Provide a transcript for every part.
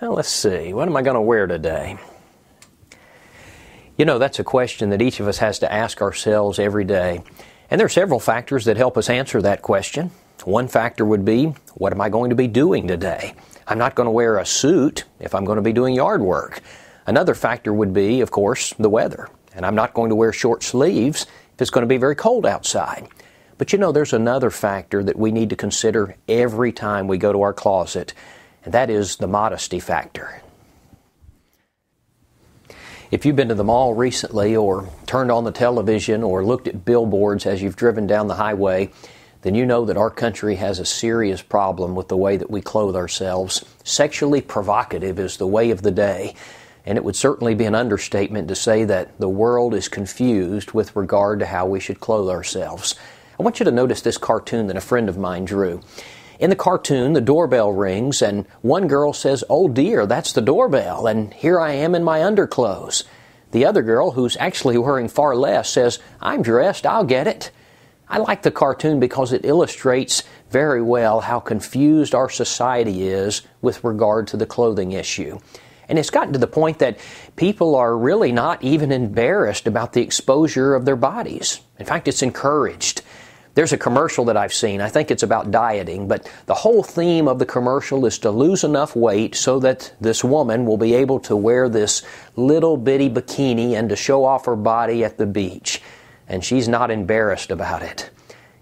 Well, let's see. What am I going to wear today? You know, that's a question that each of us has to ask ourselves every day. And there are several factors that help us answer that question. One factor would be, what am I going to be doing today? I'm not going to wear a suit if I'm going to be doing yard work. Another factor would be, of course, the weather. And I'm not going to wear short sleeves if it's going to be very cold outside. But you know, there's another factor that we need to consider every time we go to our closet, and that is the modesty factor. If you've been to the mall recently or turned on the television or looked at billboards as you've driven down the highway, then you know that our country has a serious problem with the way that we clothe ourselves. Sexually provocative is the way of the day, and it would certainly be an understatement to say that the world is confused with regard to how we should clothe ourselves. I want you to notice this cartoon that a friend of mine drew. In the cartoon, the doorbell rings, and one girl says, "Oh dear, that's the doorbell, and here I am in my underclothes." The other girl, who's actually wearing far less, says, "I'm dressed, I'll get it." I like the cartoon because it illustrates very well how confused our society is with regard to the clothing issue. And it's gotten to the point that people are really not even embarrassed about the exposure of their bodies. In fact, it's encouraged. There's a commercial that I've seen. I think it's about dieting, but the whole theme of the commercial is to lose enough weight so that this woman will be able to wear this little bitty bikini and to show off her body at the beach. And she's not embarrassed about it.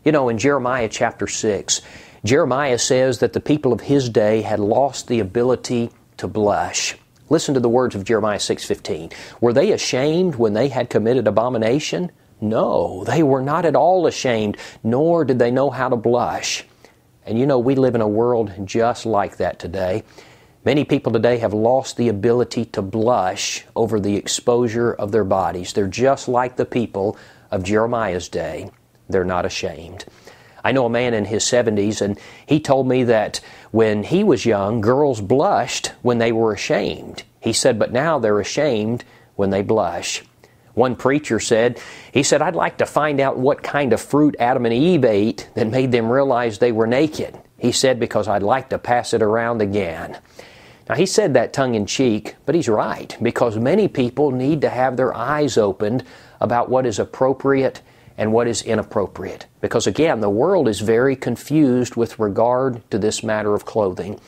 You know, in Jeremiah chapter 6, Jeremiah says that the people of his day had lost the ability to blush. Listen to the words of Jeremiah 6:15. Were they ashamed when they had committed abomination? No, they were not at all ashamed, nor did they know how to blush. And you know, we live in a world just like that today. Many people today have lost the ability to blush over the exposure of their bodies. They're just like the people of Jeremiah's day. They're not ashamed. I know a man in his 70s, and he told me that when he was young, girls blushed when they were ashamed. He said, but now they're ashamed when they blush. One preacher said, I'd like to find out what kind of fruit Adam and Eve ate that made them realize they were naked. He said, because I'd like to pass it around again. Now, he said that tongue-in-cheek, but he's right, because many people need to have their eyes opened about what is appropriate and what is inappropriate. Because again, the world is very confused with regard to this matter of clothing.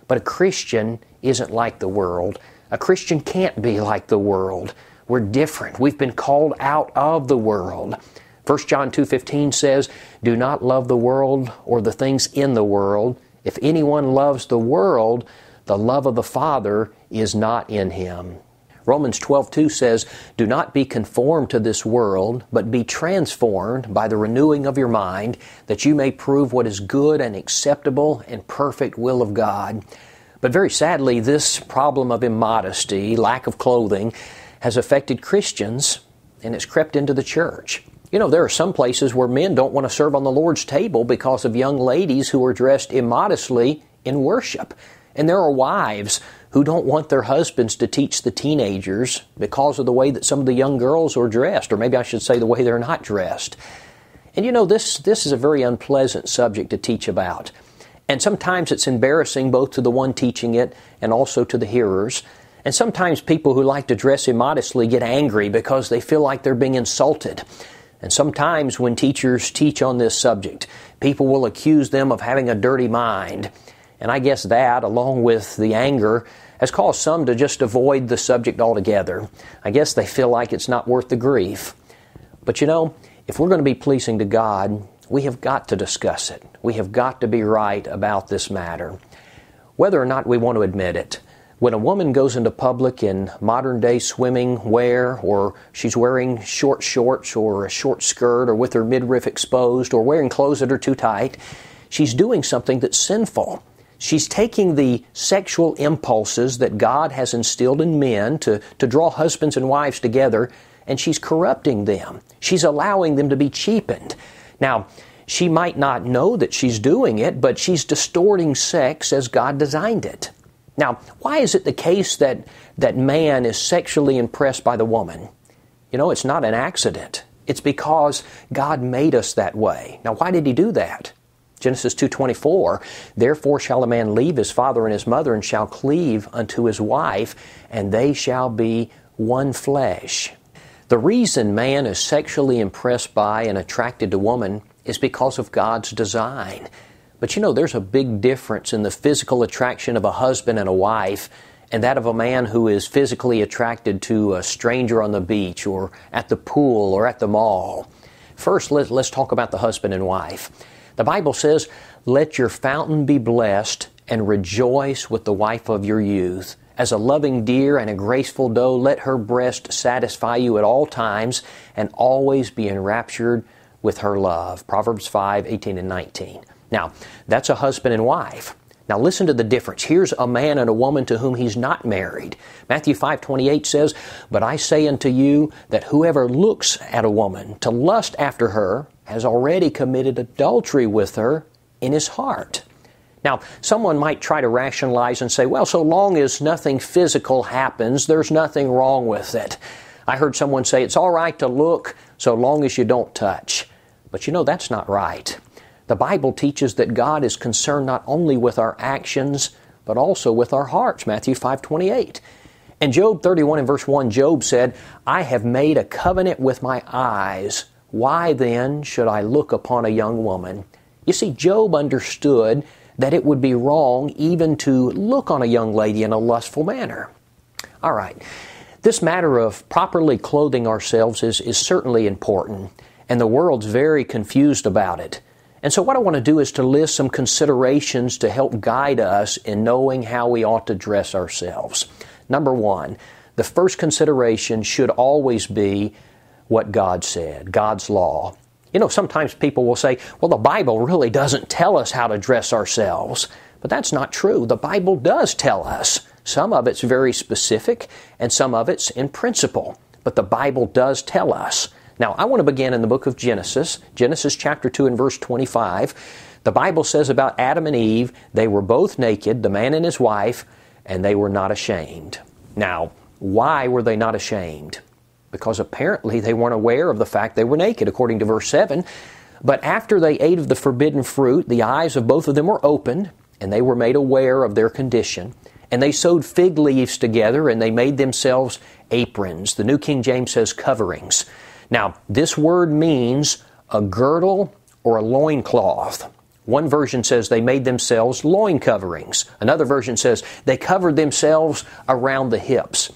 But a Christian isn't like the world. A Christian can't be like the world. We're different. We've been called out of the world. 1 John 2:15 says, do not love the world or the things in the world. If anyone loves the world, the love of the Father is not in him. Romans 12:2 says, do not be conformed to this world, but be transformed by the renewing of your mind, that you may prove what is good and acceptable and perfect will of God. But very sadly, this problem of immodesty, lack of clothing, has affected Christians, and it's crept into the church. You know, there are some places where men don't want to serve on the Lord's table because of young ladies who are dressed immodestly in worship. And there are wives who don't want their husbands to teach the teenagers because of the way that some of the young girls are dressed, or maybe I should say the way they're not dressed. And you know, this is a very unpleasant subject to teach about. And sometimes it's embarrassing both to the one teaching it and also to the hearers. And sometimes people who like to dress immodestly get angry because they feel like they're being insulted. And sometimes when teachers teach on this subject, people will accuse them of having a dirty mind. And I guess that, along with the anger, has caused some to just avoid the subject altogether. I guess they feel like it's not worth the grief. But you know, if we're going to be pleasing to God, we have got to discuss it. We have got to be right about this matter, whether or not we want to admit it. When a woman goes into public in modern-day swimming wear, or she's wearing short shorts or a short skirt or with her midriff exposed or wearing clothes that are too tight, she's doing something that's sinful. She's taking the sexual impulses that God has instilled in men to draw husbands and wives together, and she's corrupting them. She's allowing them to be cheapened. Now, she might not know that she's doing it, but she's distorting sex as God designed it. Now, why is it the case that man is sexually impressed by the woman? You know, it's not an accident. It's because God made us that way. Now, why did He do that? Genesis 2:24, therefore shall a man leave his father and his mother and shall cleave unto his wife, and they shall be one flesh. The reason man is sexually impressed by and attracted to woman is because of God's design. But you know, there's a big difference in the physical attraction of a husband and a wife and that of a man who is physically attracted to a stranger on the beach or at the pool or at the mall. First, let's talk about the husband and wife. The Bible says, let your fountain be blessed and rejoice with the wife of your youth. As a loving deer and a graceful doe, let her breast satisfy you at all times and always be enraptured with her love. Proverbs 5:18 and 19. Now, that's a husband and wife. Now listen to the difference. Here's a man and a woman to whom he's not married. Matthew 5:28 says, but I say unto you that whoever looks at a woman to lust after her has already committed adultery with her in his heart. Now, someone might try to rationalize and say, well, so long as nothing physical happens, there's nothing wrong with it. I heard someone say it's all right to look so long as you don't touch. But you know, that's not right. The Bible teaches that God is concerned not only with our actions, but also with our hearts, Matthew 5:28. In Job 31 and verse 1, Job said, I have made a covenant with my eyes. Why then should I look upon a young woman? You see, Job understood that it would be wrong even to look on a young lady in a lustful manner. All right, this matter of properly clothing ourselves is certainly important, and the world's very confused about it. And so what I want to do is to list some considerations to help guide us in knowing how we ought to dress ourselves. Number one, the first consideration should always be what God said, God's law. You know, sometimes people will say, well, the Bible really doesn't tell us how to dress ourselves. But that's not true. The Bible does tell us. Some of it's very specific, and some of it's in principle. But the Bible does tell us. Now, I want to begin in the book of Genesis, Genesis chapter 2 and verse 25. The Bible says about Adam and Eve, they were both naked, the man and his wife, and they were not ashamed. Now, why were they not ashamed? Because apparently they weren't aware of the fact they were naked, according to verse 7. But after they ate of the forbidden fruit, the eyes of both of them were opened, and they were made aware of their condition. And they sewed fig leaves together, and they made themselves aprons. The New King James says coverings. Now, this word means a girdle or a loincloth. One version says they made themselves loin coverings. Another version says they covered themselves around the hips.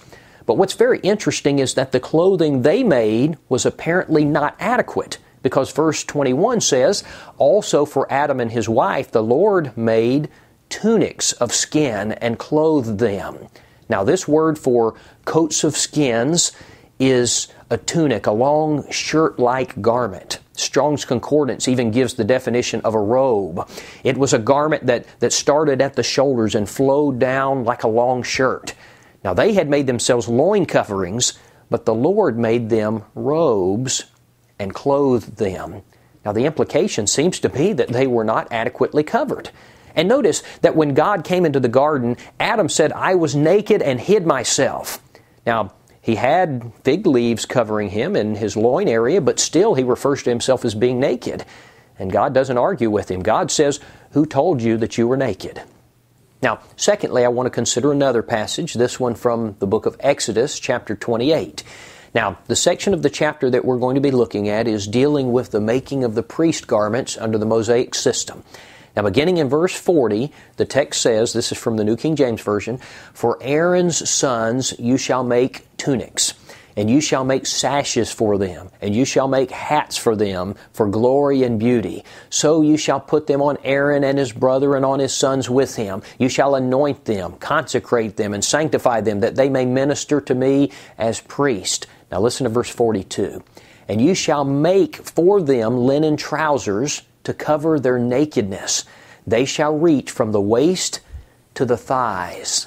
But what's very interesting is that the clothing they made was apparently not adequate, because verse 21 says, also for Adam and his wife, the Lord made tunics of skin and clothed them. Now, this word for coats of skins is a tunic, a long shirt-like garment. Strong's Concordance even gives the definition of a robe. It was a garment that started at the shoulders and flowed down like a long shirt. Now, they had made themselves loin coverings, but the Lord made them robes and clothed them. Now, the implication seems to be that they were not adequately covered. And notice that when God came into the garden, Adam said, I was naked and hid myself. Now, he had fig leaves covering him in his loin area, but still he refers to himself as being naked. And God doesn't argue with him. God says, who told you that you were naked? Now, secondly, I want to consider another passage, this one from the book of Exodus, chapter 28. Now, the section of the chapter that we're going to be looking at is dealing with the making of the priest garments under the Mosaic system. Now, beginning in verse 40, the text says, this is from the New King James Version, for Aaron's sons you shall make tunics, and you shall make sashes for them, and you shall make hats for them for glory and beauty. So you shall put them on Aaron and his brother and on his sons with him. You shall anoint them, consecrate them, and sanctify them, that they may minister to me as priests. Now listen to verse 42. And you shall make for them linen trousers to cover their nakedness. They shall reach from the waist to the thighs.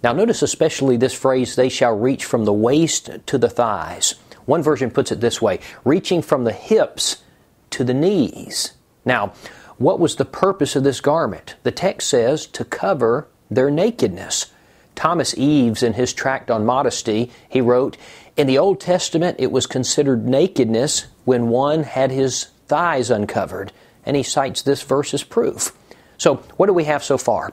Now notice especially this phrase, they shall reach from the waist to the thighs. One version puts it this way, reaching from the hips to the knees. Now, what was the purpose of this garment? The text says to cover their nakedness. Thomas Eves, in his tract on Modesty, he wrote, in the Old Testament it was considered nakedness when one had his thighs uncovered. and he cites this verse as proof. So, what do we have so far?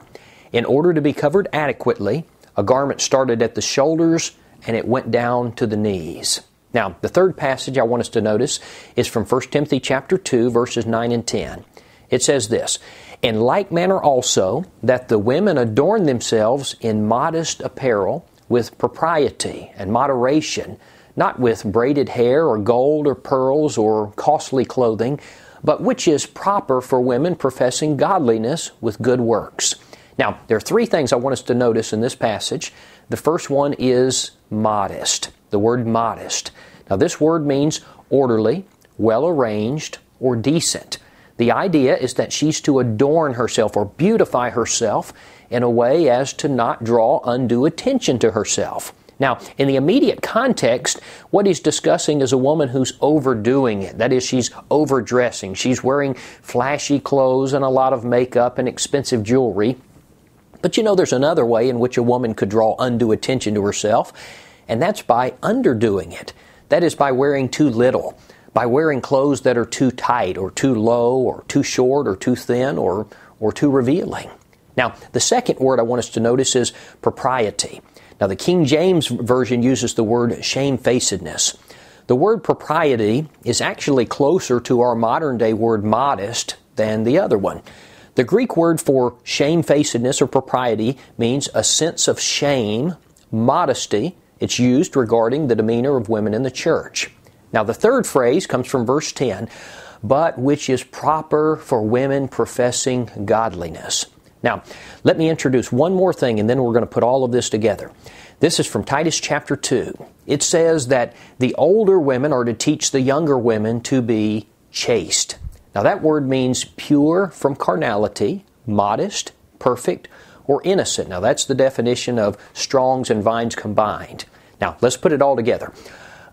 In order to be covered adequately, a garment started at the shoulders and it went down to the knees. Now, the third passage I want us to notice is from 1 Timothy chapter 2, verses 9 and 10. It says this, "In like manner also, that the women adorn themselves in modest apparel, with propriety and moderation, not with braided hair or gold or pearls or costly clothing, but which is proper for women professing godliness with good works." Now, there are three things I want us to notice in this passage. The first one is modest, the word modest. Now, this word means orderly, well-arranged, or decent. The idea is that she's to adorn herself or beautify herself in a way as to not draw undue attention to herself. Now, in the immediate context, what he's discussing is a woman who's overdoing it. That is, she's overdressing. She's wearing flashy clothes and a lot of makeup and expensive jewelry. But you know, there's another way in which a woman could draw undue attention to herself, and that's by underdoing it. That is, by wearing too little, by wearing clothes that are too tight or too low or too short or too thin or too revealing. Now, the second word I want us to notice is propriety. Now, the King James Version uses the word shamefacedness. The word propriety is actually closer to our modern-day word modest than the other one. The Greek word for shamefacedness or propriety means a sense of shame, modesty. It's used regarding the demeanor of women in the church. Now, the third phrase comes from verse 10, "but which is proper for women professing godliness." Now, let me introduce one more thing, and then we're going to put all of this together. This is from Titus chapter 2. It says that the older women are to teach the younger women to be chaste. Now, that word means pure from carnality, modest, perfect, or innocent. Now, that's the definition of Strong's and Vine's combined. Now, let's put it all together.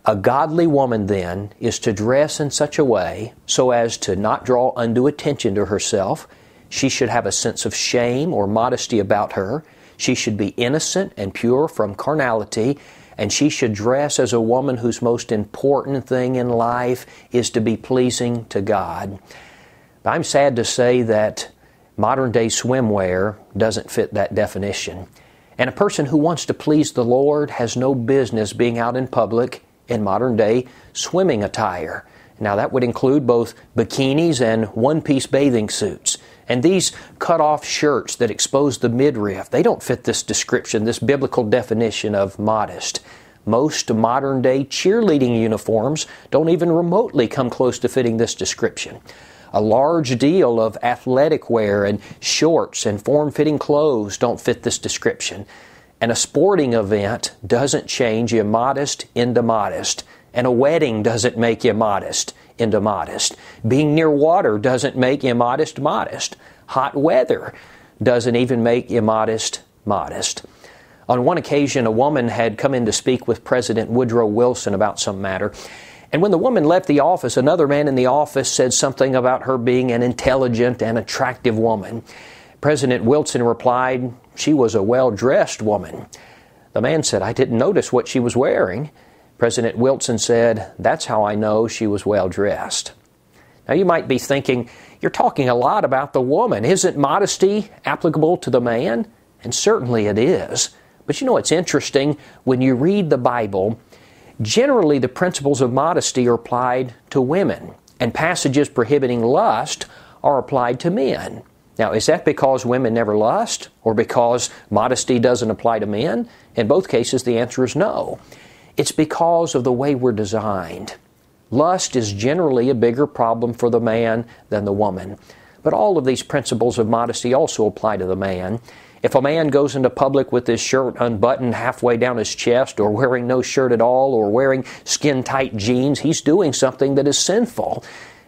A godly woman, then, is to dress in such a way so as to not draw undue attention to herself. She should have a sense of shame or modesty about her. She should be innocent and pure from carnality, and she should dress as a woman whose most important thing in life is to be pleasing to God. But I'm sad to say that modern-day swimwear doesn't fit that definition. And a person who wants to please the Lord has no business being out in public in modern-day swimming attire. Now, that would include both bikinis and one-piece bathing suits. And these cut-off shirts that expose the midriff, they don't fit this description, this biblical definition of modest. Most modern-day cheerleading uniforms don't even remotely come close to fitting this description. A large deal of athletic wear and shorts and form-fitting clothes don't fit this description. And a sporting event doesn't change immodest into modest. And a wedding doesn't make immodest into modest. Being near water doesn't make immodest modest. Hot weather doesn't even make immodest modest. On one occasion, a woman had come in to speak with President Woodrow Wilson about some matter. And when the woman left the office, another man in the office said something about her being an intelligent and attractive woman. President Wilson replied, "She was a well-dressed woman." The man said, "I didn't notice what she was wearing." President Wilson said, "That's how I know she was well-dressed." Now, you might be thinking, you're talking a lot about the woman. Isn't modesty applicable to the man? And certainly it is. But you know, it's interesting, when you read the Bible, generally the principles of modesty are applied to women, and passages prohibiting lust are applied to men. Now, is that because women never lust, or because modesty doesn't apply to men? In both cases, the answer is no. It's because of the way we're designed. Lust is generally a bigger problem for the man than the woman. But all of these principles of modesty also apply to the man. If a man goes into public with his shirt unbuttoned halfway down his chest, or wearing no shirt at all, or wearing skin-tight jeans, he's doing something that is sinful,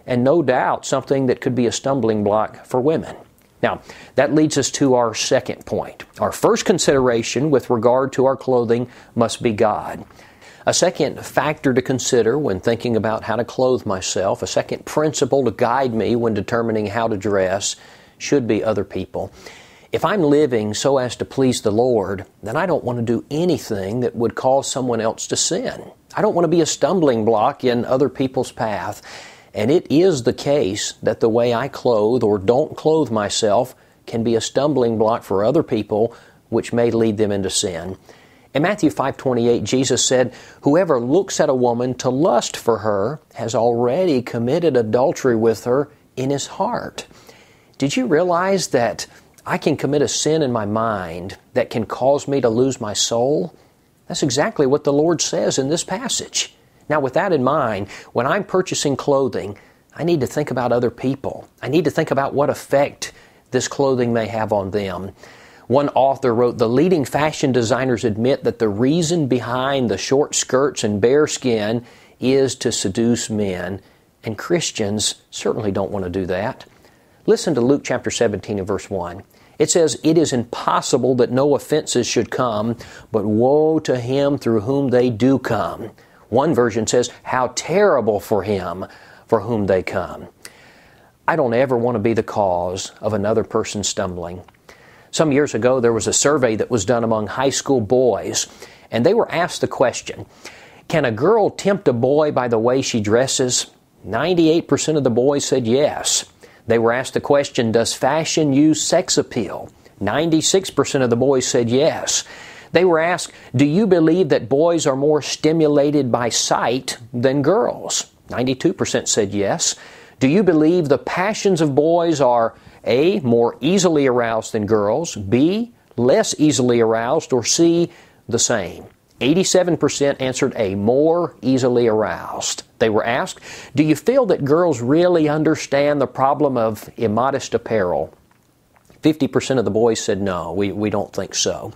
and no doubt something that could be a stumbling block for women. Now, that leads us to our second point. Our first consideration with regard to our clothing must be God. A second factor to consider when thinking about how to clothe myself, a second principle to guide me when determining how to dress, should be other people. If I'm living so as to please the Lord, then I don't want to do anything that would cause someone else to sin. I don't want to be a stumbling block in other people's path. And it is the case that the way I clothe or don't clothe myself can be a stumbling block for other people, which may lead them into sin. In Matthew 5:28, Jesus said, "Whoever looks at a woman to lust for her has already committed adultery with her in his heart." Did you realize that I can commit a sin in my mind that can cause me to lose my soul? That's exactly what the Lord says in this passage. Now, with that in mind, when I'm purchasing clothing, I need to think about other people. I need to think about what effect this clothing may have on them. One author wrote, "The leading fashion designers admit that the reason behind the short skirts and bare skin is to seduce men, and Christians certainly don't want to do that." Listen to Luke chapter 17 and verse 1. It says, "It is impossible that no offenses should come, but woe to him through whom they do come." One version says, "How terrible for him for whom they come." I don't ever want to be the cause of another person stumbling. Some years ago, there was a survey that was done among high school boys, and they were asked the question, "Can a girl tempt a boy by the way she dresses?" 98% of the boys said yes. They were asked the question, "Does fashion use sex appeal?" 96% of the boys said yes. They were asked, "Do you believe that boys are more stimulated by sight than girls?" 92% said yes. "Do you believe the passions of boys are A, more easily aroused than girls, B, less easily aroused, or C, the same?" 87% answered A, more easily aroused. They were asked, "Do you feel that girls really understand the problem of immodest apparel?" 50% of the boys said no, we don't think so.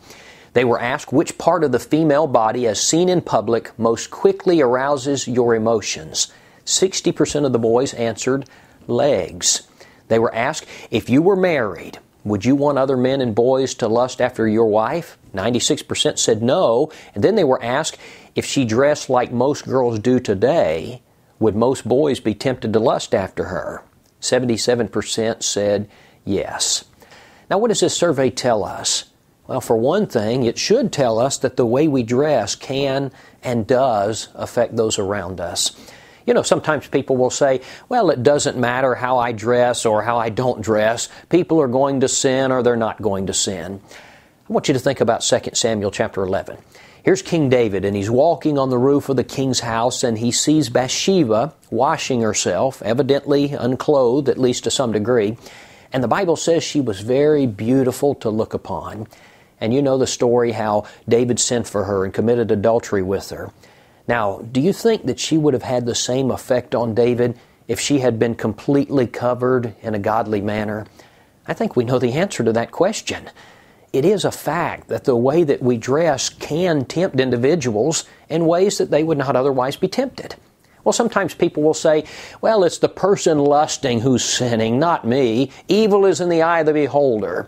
They were asked, "Which part of the female body as seen in public most quickly arouses your emotions?" 60% of the boys answered legs. They were asked, "If you were married, would you want other men and boys to lust after your wife?" 96% said no. And then they were asked, "If she dressed like most girls do today, would most boys be tempted to lust after her?" 77% said yes. Now, what does this survey tell us? Well, for one thing, it should tell us that the way we dress can and does affect those around us. You know, sometimes people will say, "Well, it doesn't matter how I dress or how I don't dress. People are going to sin or they're not going to sin." I want you to think about 2 Samuel chapter 11. Here's King David, and he's walking on the roof of the king's house, and he sees Bathsheba washing herself, evidently unclothed, at least to some degree. And the Bible says she was very beautiful to look upon. And you know the story how David sent for her and committed adultery with her. Now, do you think that she would have had the same effect on David if she had been completely covered in a godly manner? I think we know the answer to that question. It is a fact that the way that we dress can tempt individuals in ways that they would not otherwise be tempted. Well, sometimes people will say, "Well, it's the person lusting who's sinning, not me. Evil is in the eye of the beholder."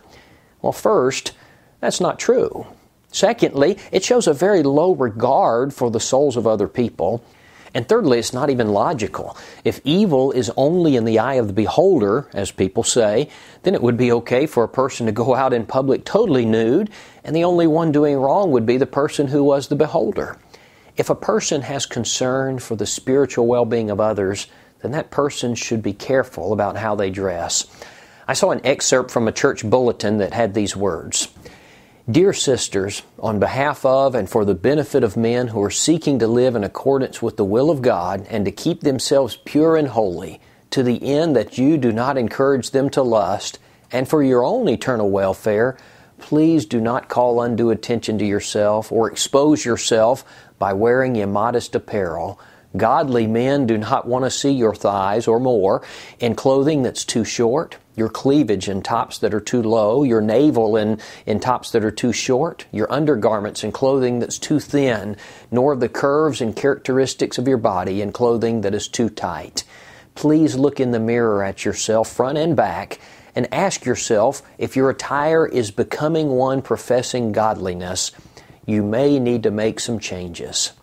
Well, first, that's not true. Secondly, it shows a very low regard for the souls of other people. And thirdly, it's not even logical. If evil is only in the eye of the beholder, as people say, then it would be okay for a person to go out in public totally nude, and the only one doing wrong would be the person who was the beholder. If a person has concern for the spiritual well-being of others, then that person should be careful about how they dress. I saw an excerpt from a church bulletin that had these words: "Dear sisters, on behalf of and for the benefit of men who are seeking to live in accordance with the will of God and to keep themselves pure and holy, to the end that you do not encourage them to lust, and for your own eternal welfare, please do not call undue attention to yourself or expose yourself by wearing immodest apparel. Godly men do not want to see your thighs or more in clothing that's too short, your cleavage in tops that are too low, your navel in tops that are too short, your undergarments in clothing that's too thin, nor the curves and characteristics of your body in clothing that is too tight. Please look in the mirror at yourself, front and back, and ask yourself if your attire is becoming one professing godliness. You may need to make some changes."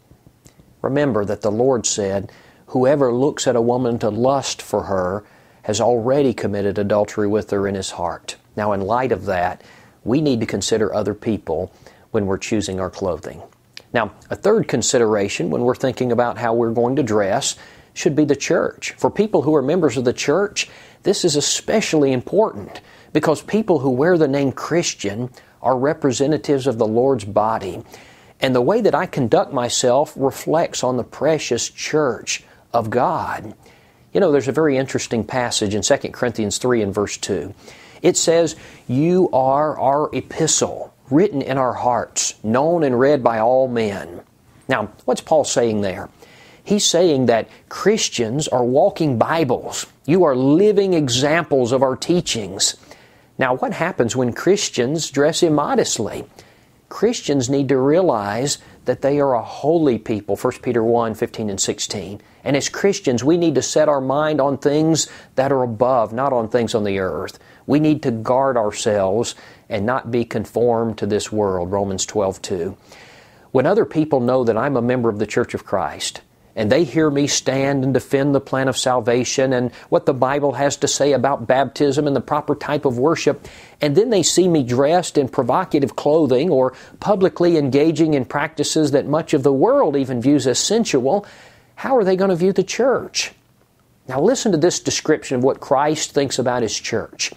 Remember that the Lord said, "Whoever looks at a woman to lust for her has already committed adultery with her in his heart." Now, in light of that, we need to consider other people when we're choosing our clothing. Now, a third consideration when we're thinking about how we're going to dress, should be the church. For people who are members of the church, this is especially important because people who wear the name Christian are representatives of the Lord's body. And the way that I conduct myself reflects on the precious church of God. You know, there's a very interesting passage in 2 Corinthians 3 and verse 2. It says, "You are our epistle, written in our hearts, known and read by all men." Now, what's Paul saying there? He's saying that Christians are walking Bibles. You are living examples of our teachings. Now, what happens when Christians dress immodestly? Christians need to realize that they are a holy people, 1 Peter 1, 15 and 16. And as Christians, we need to set our mind on things that are above, not on things on the earth. We need to guard ourselves and not be conformed to this world, Romans 12:2. When other people know that I'm a member of the Church of Christ, and they hear me stand and defend the plan of salvation and what the Bible has to say about baptism and the proper type of worship, and then they see me dressed in provocative clothing or publicly engaging in practices that much of the world even views as sensual, how are they going to view the church? Now listen to this description of what Christ thinks about His church.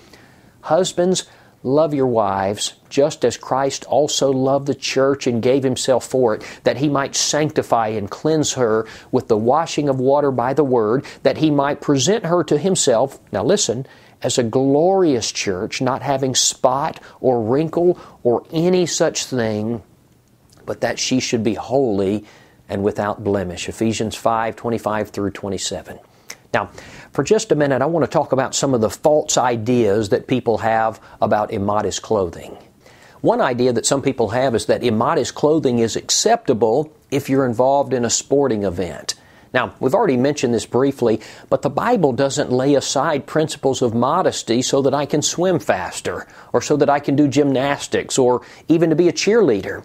"Husbands, love your wives, just as Christ also loved the church and gave Himself for it, that He might sanctify and cleanse her with the washing of water by the Word, that He might present her to Himself," now listen, "as a glorious church, not having spot or wrinkle or any such thing, but that she should be holy and without blemish." Ephesians 5:25 through 27. Now, for just a minute, I want to talk about some of the false ideas that people have about immodest clothing. One idea that some people have is that immodest clothing is acceptable if you're involved in a sporting event. Now, we've already mentioned this briefly, but the Bible doesn't lay aside principles of modesty so that I can swim faster, or so that I can do gymnastics, or even to be a cheerleader.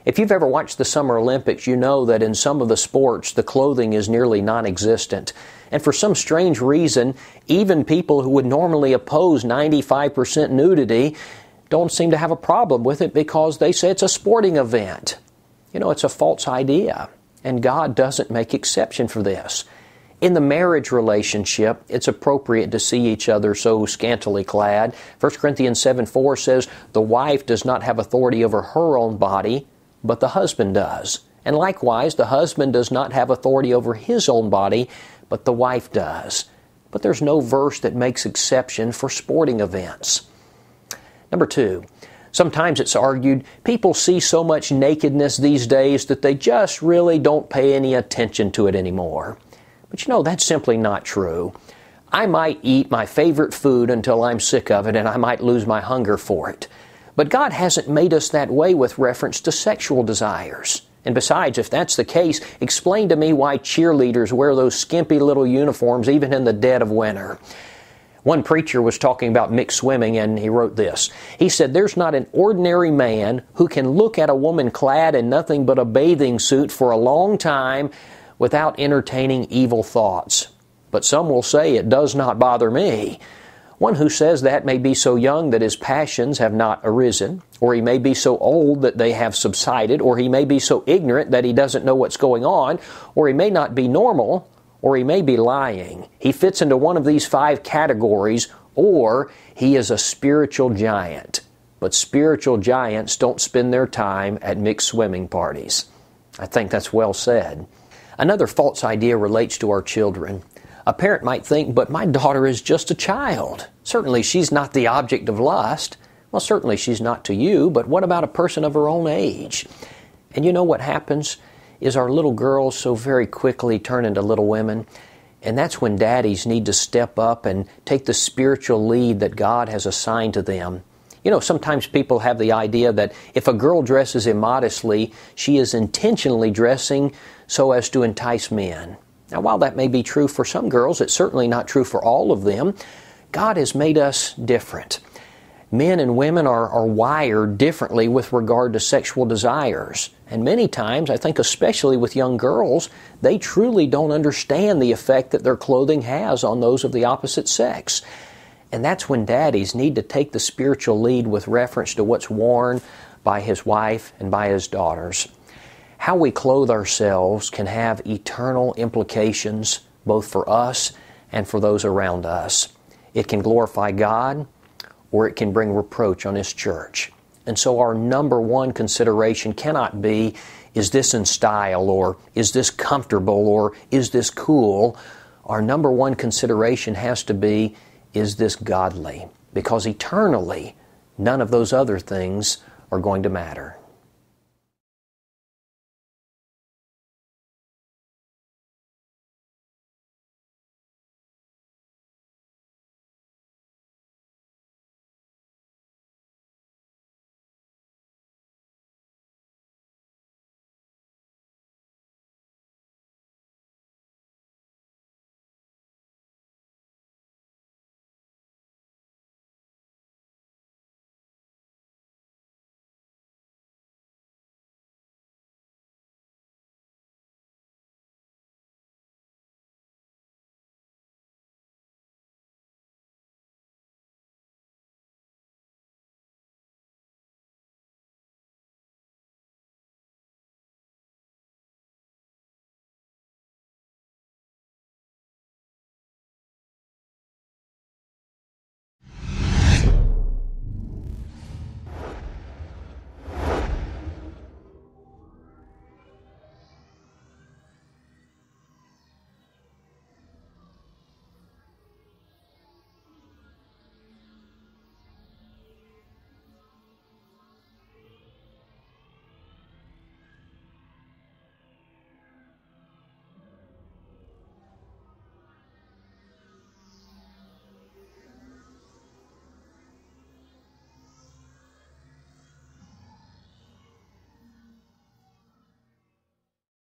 If you've ever watched the Summer Olympics, you know that in some of the sports, the clothing is nearly non-existent. And for some strange reason, even people who would normally oppose 95% nudity don't seem to have a problem with it because they say it's a sporting event. You know, it's a false idea, and God doesn't make exception for this. In the marriage relationship, it's appropriate to see each other so scantily clad. 1 Corinthians 7:4 says, "The wife does not have authority over her own body, but the husband does. And likewise, the husband does not have authority over his own body, but the wife does." But there's no verse that makes exception for sporting events. Number two, sometimes it's argued people see so much nakedness these days that they just really don't pay any attention to it anymore. But you know, that's simply not true. I might eat my favorite food until I'm sick of it, and I might lose my hunger for it. But God hasn't made us that way with reference to sexual desires. And besides, if that's the case, explain to me why cheerleaders wear those skimpy little uniforms even in the dead of winter. One preacher was talking about mixed swimming, and he wrote this. He said, "There's not an ordinary man who can look at a woman clad in nothing but a bathing suit for a long time without entertaining evil thoughts. But some will say it does not bother me." One who says that may be so young that his passions have not arisen, or he may be so old that they have subsided, or he may be so ignorant that he doesn't know what's going on, or he may not be normal, or he may be lying. He fits into one of these 5 categories, or he is a spiritual giant. But spiritual giants don't spend their time at mixed swimming parties. I think that's well said. Another false idea relates to our children. A parent might think, but my daughter is just a child. Certainly she's not the object of lust. Well, certainly she's not to you, but what about a person of her own age? And you know what happens is our little girls so very quickly turn into little women. And that's when daddies need to step up and take the spiritual lead that God has assigned to them. You know, sometimes people have the idea that if a girl dresses immodestly, she is intentionally dressing so as to entice men. Now, while that may be true for some girls, it's certainly not true for all of them. God has made us different. Men and women are wired differently with regard to sexual desires. And many times, I think especially with young girls, they truly don't understand the effect that their clothing has on those of the opposite sex. And that's when daddies need to take the spiritual lead with reference to what's worn by his wife and by his daughters. How we clothe ourselves can have eternal implications both for us and for those around us. It can glorify God, or it can bring reproach on His church. And so our number one consideration cannot be, is this in style, or is this comfortable, or is this cool? Our number one consideration has to be, is this godly? Because eternally, none of those other things are going to matter.